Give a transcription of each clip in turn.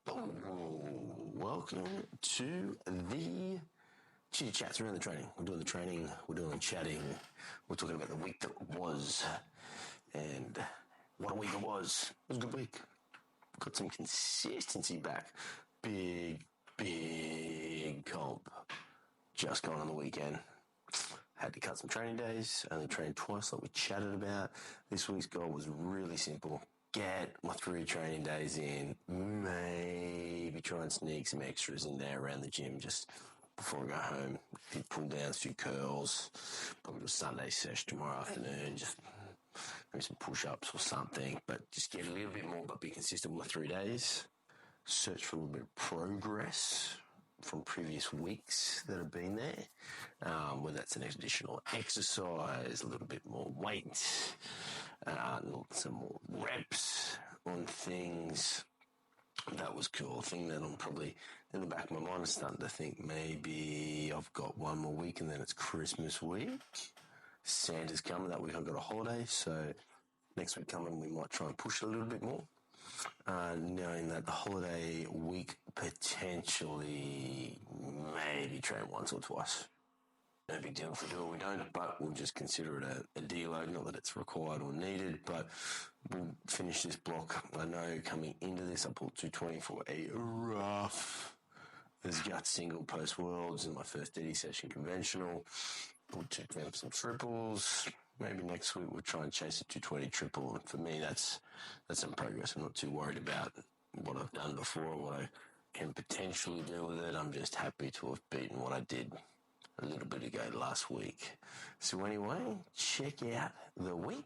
Welcome to the Chitty Chats around the training. We're doing the training, we're doing the chatting, we're talking about the week that was, and what a week it was. It was a good week. Got some consistency back. Big comp. Just gone on the weekend. Had to cut some training days, only trained twice like we chatted about. This week's goal was really simple. Get my 3 training days in, maybe try and sneak some extras in there around the gym just before I go home. Pull down a few curls, probably do a Sunday session tomorrow afternoon, just maybe some push-ups or something, but just get a little bit more, but be consistent with my 3 days. Search for a little bit of progress from previous weeks that have been there, whether that's an additional exercise, a little bit more weight, some more reps on things. That was cool. Thing that I'm probably in the back of my mind is starting to think maybe I've got one more week and then it's Christmas week. Santa's coming. That week I've got a holiday, so next week coming we might try and push it a little bit more. Knowing that the holiday week potentially maybe train once or twice. No big deal if we do or we don't, but we'll just consider it a deload. Not that it's required or needed, but we'll finish this block. I know coming into this, I pulled 220 for a rough as gut single post Worlds in my first 80 session conventional. Pulled 220 for some triples. Maybe next week we'll try and chase a 220 triple. And for me, that's some progress. I'm not too worried about what I've done before, what I can potentially do with it. I'm just happy to have beaten what I did a little bit ago last week. So anyway, check out the week.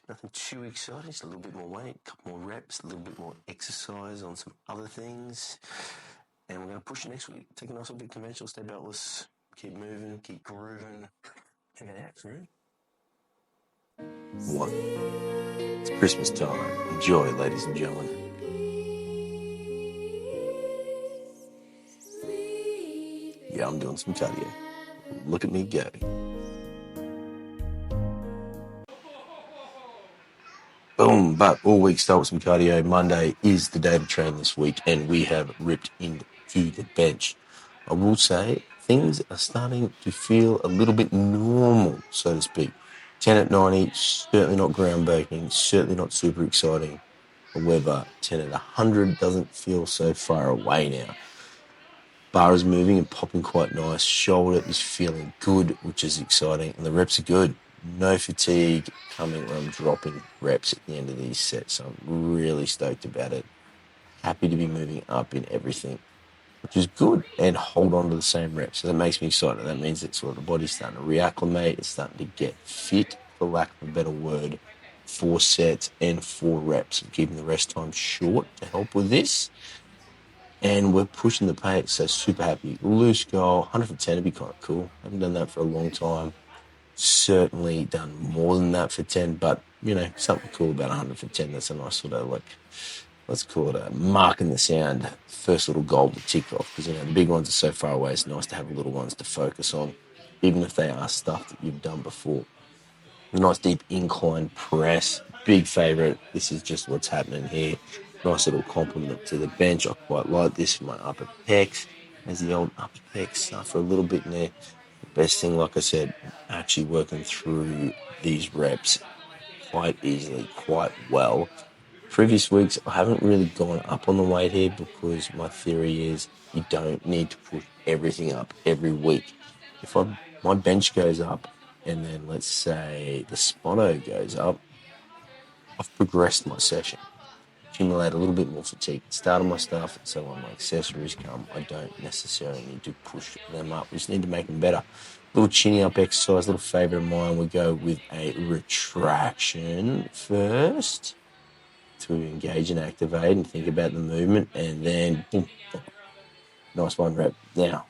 Nothing too exciting, just a little bit more weight, a couple more reps, a little bit more exercise on some other things. And we're going to push it next week. Take a nice little bit conventional, stay beltless, keep moving, keep grooving. Check it out, crew. What? It's Christmas time. Enjoy, ladies and gentlemen. Yeah, I'm doing some cardio. Look at me go. Boom, but all week start with some cardio. Monday is the day to train this week, and we have ripped into the bench. I will say things are starting to feel a little bit normal, so to speak. 10 at 90, certainly not groundbreaking, certainly not super exciting. However, 10 at 100 doesn't feel so far away now. Bar is moving and popping quite nice. Shoulder is feeling good, which is exciting. And the reps are good. No fatigue coming when I'm dropping reps at the end of these sets. So I'm really stoked about it. Happy to be moving up in everything, which is good. And hold on to the same reps. So that makes me excited. That means that sort of the body's starting to reacclimate. It's starting to get fit, for lack of a better word. 4 sets and 4 reps. I'm keeping the rest time short to help with this. And we're pushing the pace, so super happy. Loose goal, 100 for 10 would be kind of cool. Haven't done that for a long time. Certainly done more than that for 10, but, something cool about 100 for 10. That's a nice sort of, let's call it a mark in the sound. First little goal to tick off, because, the big ones are so far away. It's nice to have the little ones to focus on, even if they are stuff that you've done before. A nice deep incline press. Big favourite. This is just what's happening here. Nice little compliment to the bench. I quite like this for my upper pecs. As the old upper pecs suffer a little bit in there. The best thing, like I said, actually working through these reps quite easily, quite well. Previous weeks, I haven't really gone up on the weight here because my theory is you don't need to push everything up every week. If my bench goes up, and then let's say the spono goes up, I've progressed my session. Accumulate a little bit more fatigue. Started my stuff, so when my accessories come, I don't necessarily need to push them up. We just need to make them better. Little chinny up exercise, little favourite of mine. We go with a retraction first to engage and activate and think about the movement, and then boom, nice 1 rep. Now,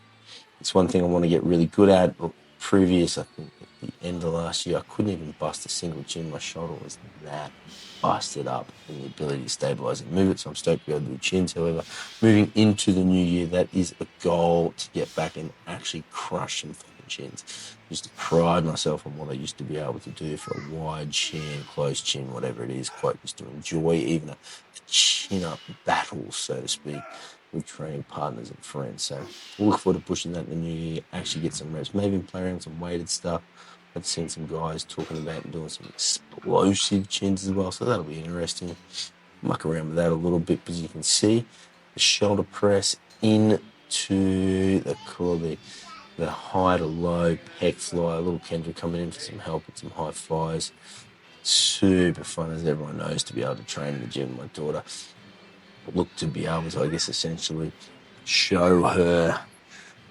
it's one thing I want to get really good at. Previous, I think at the end of last year, I couldn't even bust a single chin. My shoulder was that busted up in the ability to stabilise and move it. So I'm stoked to be able to do chins. However, moving into the new year, that is a goal to get back and actually crush some chins. Used to pride myself on what I used to be able to do for a wide chin, close chin, whatever it is. Quite used to enjoy even a chin-up battle, so to speak, with training partners and friends. So we'll look forward to pushing that in the new year, actually get some reps, maybe play around some weighted stuff. I've seen some guys talking about doing some explosive chins as well, so that'll be interesting. Muck around with that a little bit, because you can see the shoulder press into the high to low pec fly. A little Kendra coming in for some help with some high flies. Super fun, as everyone knows, to be able to train in the gym. My daughter look to be able to, I guess, essentially show her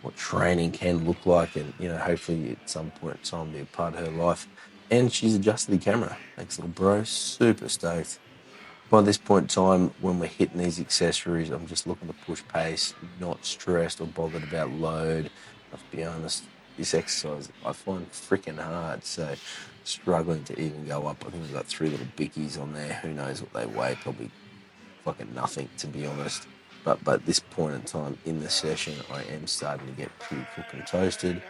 what training can look like, and hopefully at some point in time be a part of her life. And she's adjusted the camera. Thanks, little bro. Super stoked. By this point in time, when we're hitting these accessories, I'm just looking to push pace, not stressed or bothered about load. I have to be honest, this exercise I find freaking hard, so struggling to even go up. I think I've got 3 little bickies on there. Who knows what they weigh? Probably fucking nothing, to be honest. But at this point in time in the session, I am starting to get pretty cooked and toasted.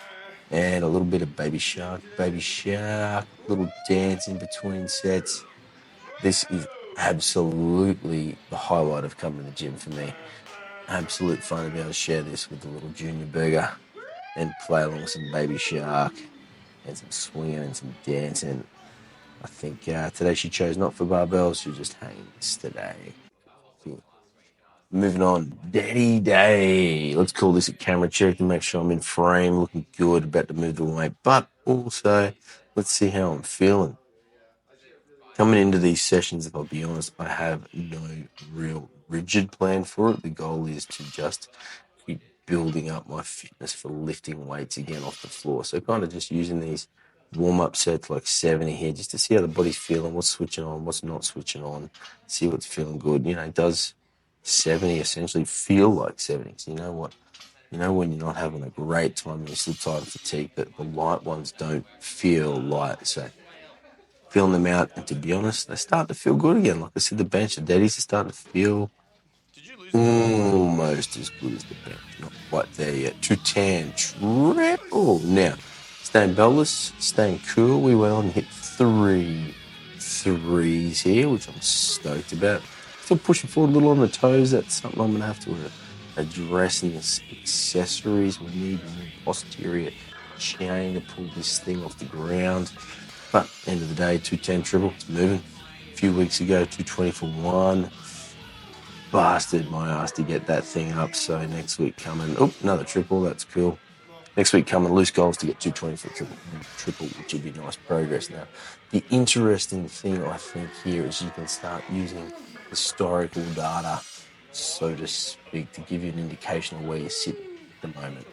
And a little bit of baby shark, little dance in between sets. This is absolutely the highlight of coming to the gym for me. Absolute fun to be able to share this with the little junior burger and play along with some baby shark and some swinging and some dancing. I think today she chose not for barbells, she was just hanging today. Moving on, Daddy Day. Let's call this a camera check to make sure I'm in frame, looking good, about to move the weight, but also let's see how I'm feeling. Coming into these sessions, if I'll be honest, I have no real rigid plan for it. The goal is to just keep building up my fitness for lifting weights again off the floor. So kind of just using these warm-up sets like 70 here just to see how the body's feeling, what's switching on, what's not switching on, see what's feeling good. Does 70 essentially feel like 70? So you know what? When you're not having a great time and you're still tired of fatigue, but the light ones don't feel light. So feeling them out, and to be honest, they start to feel good again. Like I said, the bench, the daddies are starting to feel almost as good as the bench. Not quite there yet. 210, triple. Now, staying beltless, staying cool. We went on and hit 3 threes here, which I'm stoked about. Still pushing forward a little on the toes. That's something I'm going to have to address in the accessories. We need more posterior chain to pull this thing off the ground. But end of the day, 210 triple, it's moving. A few weeks ago, 220 for 1. Bastard my ass to get that thing up. So next week coming, another triple, that's cool. Next week coming, loose goals to get 220 for triple, which would be nice progress. Now, the interesting thing I think here is you can start using historical data, so to speak, to give you an indication of where you sit at the moment.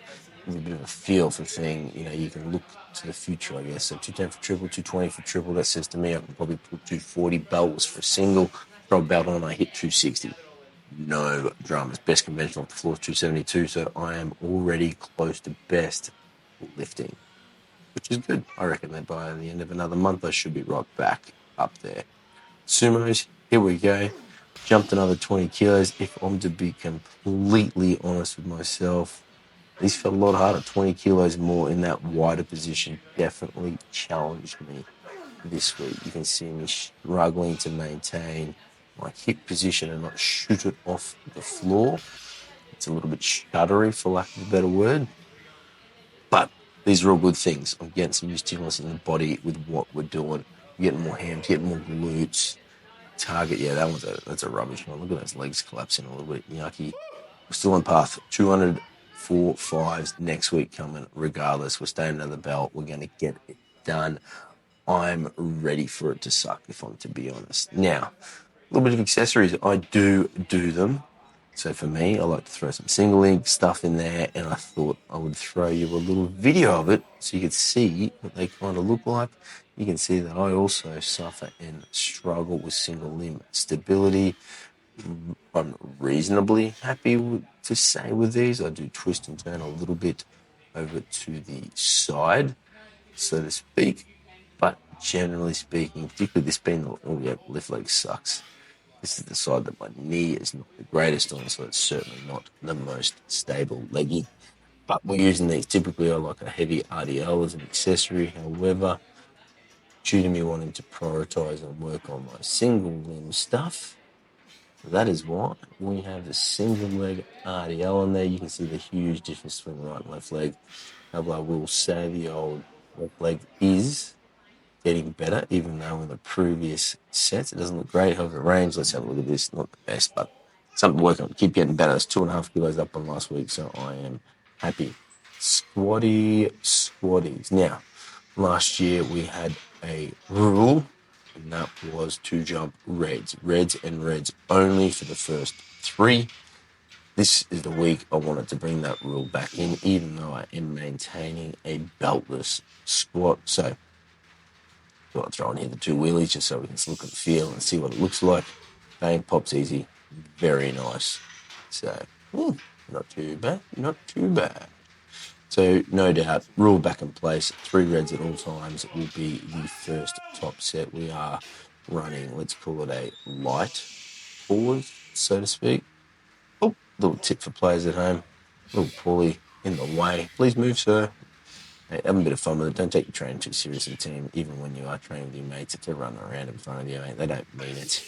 With a bit of a feel for thing, you can look to the future, I guess. So 210 for triple, 220 for triple, that says to me I can probably put 240 belts for a single, throw a belt on, I hit 260. No dramas. Best conventional off the floor is 272, so I am already close to best lifting, which is good. I reckon that by the end of another month, I should be right back up there. Sumos, here we go. Jumped another 20 kilos. If I'm to be completely honest with myself, these felt a lot harder. 20 kilos more in that wider position definitely challenged me this week. You can see me struggling to maintain my hip position and not shoot it off the floor. It's a little bit shuddery, for lack of a better word. But these are all good things. I'm getting some new stimulus in the body with what we're doing. We're getting more hams, getting more glutes. Target, yeah, that's a rubbish one. Look at those legs collapsing a little bit. Yucky. We're still on path. 200 4 5s next week coming. Regardless, we're staying under the belt. We're going to get it done. I'm ready for it to suck, if I'm to be honest. Now, a little bit of accessories. I do them. So for me, I like to throw some single leg stuff in there, and I thought I would throw you a little video of it so you could see what they kind of look like. You can see that I also suffer and struggle with single limb stability. I'm reasonably happy to say with these. I do twist and turn a little bit over to the side, so to speak. But generally speaking, particularly this being left leg sucks. This is the side that my knee is not the greatest on, so it's certainly not the most stable leggy. But we're using these. Typically, I like a heavy RDL as an accessory. However, due to me wanting to prioritize and work on my single limb stuff, that is why we have the single leg RDL on there. You can see the huge difference between right and left leg. However, I will say the old left leg is getting better, even though in the previous sets it doesn't look great. However, range, let's have a look at this. Not the best, but something to work on. Keep getting better. It's 2.5 kilos up on last week, so I am happy. Squatties. Now, last year we had a rule, and that was to jump reds and reds only for the first 3. This is the week I wanted to bring that rule back in, even though I am maintaining a beltless squat. So I'll throw in here the 2 wheelies just so we can look and feel and see what it looks like. Bang, pops easy. Very nice. So, not too bad. Not too bad. So, no doubt, rule back in place. 3 reds at all times will be the first top set. We are running, let's call it a light pause, so to speak. Oh, little tip for players at home. Little pulley in the way. Please move, sir. Hey, have a bit of fun with it. Don't take your training too seriously, team. Even when you are training with your mates, if they're running around in front of you, they don't mean it.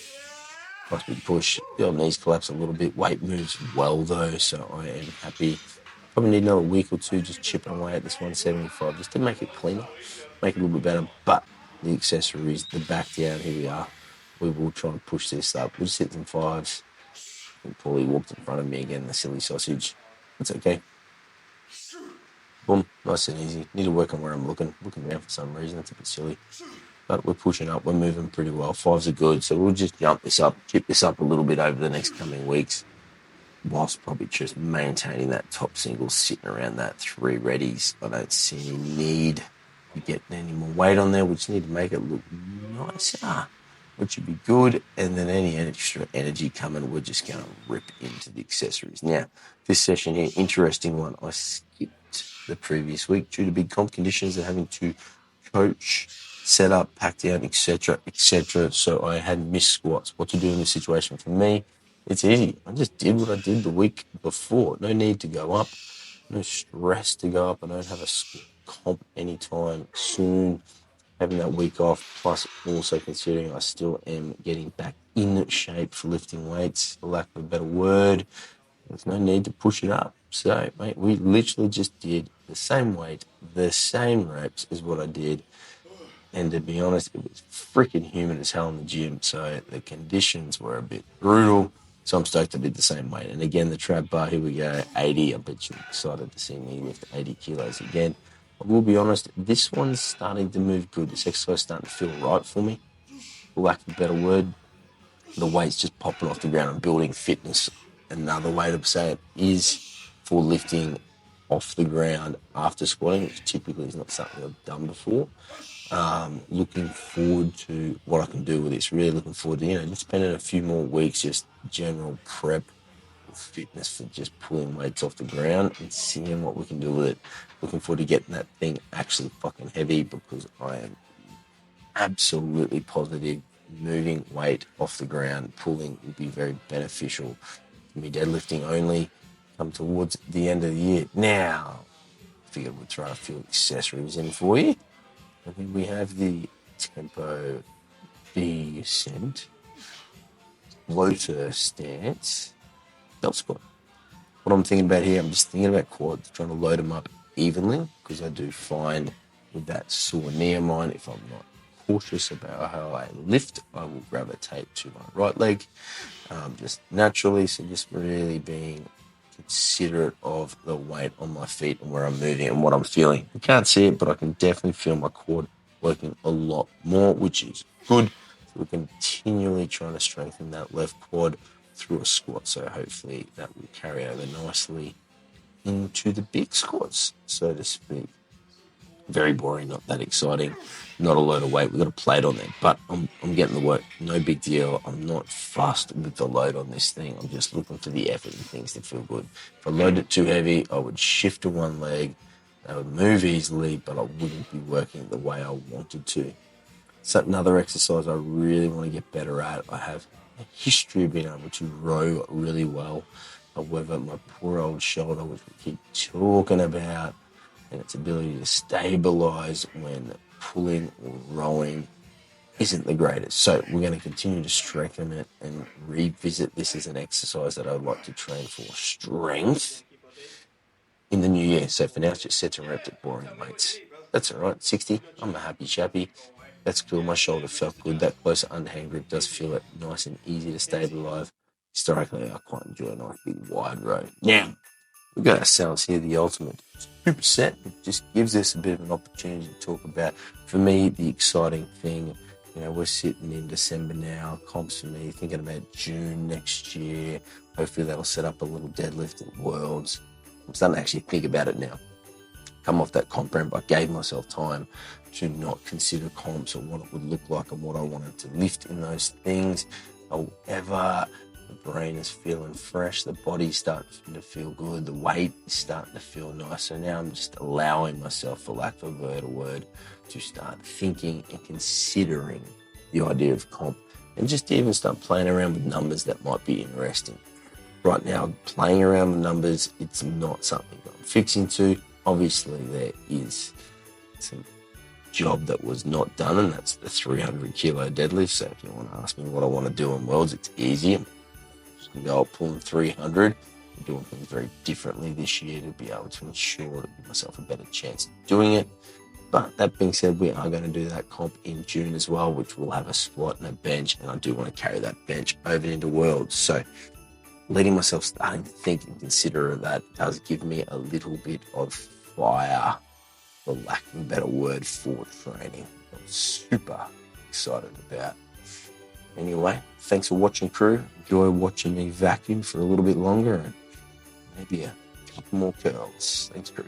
Nice big push. The old knees collapse a little bit. Weight moves well, though, so I am happy. Probably need another week or 2 just chipping away at this 175 just to make it cleaner, make it a little bit better. But the accessories, the back down, here we are. We will try and push this up. We'll just hit some 5s. And Paulie walked in front of me again, the silly sausage. That's okay. Boom, nice and easy. Need to work on where I'm looking down for some reason. That's a bit silly. But we're pushing up. We're moving pretty well. 5s are good. So we'll just jump this up, chip this up a little bit over the next coming weeks, whilst probably just maintaining that top single, sitting around that 3 readies. I don't see any need to get any more weight on there. We just need to make it look nicer, which would be good. And then any extra energy coming, we're just going to rip into the accessories. Now, this session here, interesting one. I skipped the previous week due to big comp conditions and having to coach, set up, pack down, etc., etc. So I had missed squats. What to do in this situation for me? It's easy. I just did what I did the week before. No need to go up. No stress to go up. I don't have a comp anytime soon. Having that week off, plus also considering I still am getting back in shape for lifting weights, for lack of a better word. There's no need to push it up. So, mate, we literally just did the same weight, the same reps as what I did. And to be honest, it was freaking humid as hell in the gym. So the conditions were a bit brutal. So I'm stoked I did the same weight. And again, the trap bar, here we go, 80. I bet you're excited to see me lift 80 kilos again. I will be honest, this one's starting to move good. This exercise is starting to feel right for me. For lack of a better word, the weight's just popping off the ground and building fitness. Another way to say it is for lifting off the ground after squatting, which typically is not something I've done before. Looking forward to what I can do with this. Really looking forward to, just spending a few more weeks just general prep fitness for just pulling weights off the ground and seeing what we can do with it. Looking forward to getting that thing actually fucking heavy because I am absolutely positive moving weight off the ground, pulling will be very beneficial for me deadlifting only come towards the end of the year. Now, I figured we'd throw a few accessories in for you. I think we have the Tempo Descent, Floater Stance, Belt Squat. What I'm thinking about here, I'm just thinking about quads, trying to load them up evenly because I do find with that sore knee of mine, if I'm not cautious about how I lift, I will gravitate to my right leg just naturally. So just really being considerate of the weight on my feet and where I'm moving and what I'm feeling. You can't see it, but I can definitely feel my quad working a lot more, which is good. So we're continually trying to strengthen that left quad through a squat. So hopefully that will carry over nicely into the big squats, so to speak. Very boring, not that exciting, not a load of weight. We've got a plate on there, but I'm getting the work. No big deal. I'm not fussed with the load on this thing. I'm just looking for the effort and things to feel good. If I load it too heavy, I would shift to one leg. I would move easily, but I wouldn't be working the way I wanted to. So another exercise I really want to get better at. I have a history of being able to row really well. However, my poor old shoulder, which we keep talking about, and its ability to stabilize when pulling or rowing isn't the greatest. So we're going to continue to strengthen it and revisit this as an exercise that I'd like to train for strength in the new year. So for now, it's just sets and reps at boring weights. That's all right. 60, I'm a happy chappy. That's cool. My shoulder felt good. That closer underhand grip does feel it nice and easy to stabilize. Historically, I quite enjoy a nice big wide row. Now, we've got ourselves here the ultimate superset. It just gives us a bit of an opportunity to talk about, for me, the exciting thing. You know, we're sitting in December now. Comps for me, thinking about June next year. Hopefully that'll set up a little deadlift at Worlds. I'm starting to actually think about it now. Come off that comp ramp, I gave myself time to not consider comps or what it would look like and what I wanted to lift in those things. However, the brain is feeling fresh, the body's starting to feel good, the weight is starting to feel nice. So now I'm just allowing myself, for lack of a better word, to start thinking and considering the idea of comp and just even start playing around with numbers that might be interesting. Right now, playing around with numbers, it's not something I'm fixing to. Obviously, there is some job that was not done, and that's the 300 kilo deadlift. So if you want to ask me what I want to do in Worlds, it's easy. I'm just going to go pulling 300. I'm doing things very differently this year to be able to ensure to give myself a better chance of doing it. But that being said, we are going to do that comp in June as well, which will have a squat and a bench, and I do want to carry that bench over into Worlds. So letting myself starting to think and consider that does give me a little bit of fire, for lack of a better word, for training. I'm super excited about. Anyway, thanks for watching, crew. Enjoy watching me vacuum for a little bit longer and maybe a couple more curls. Thanks, crew.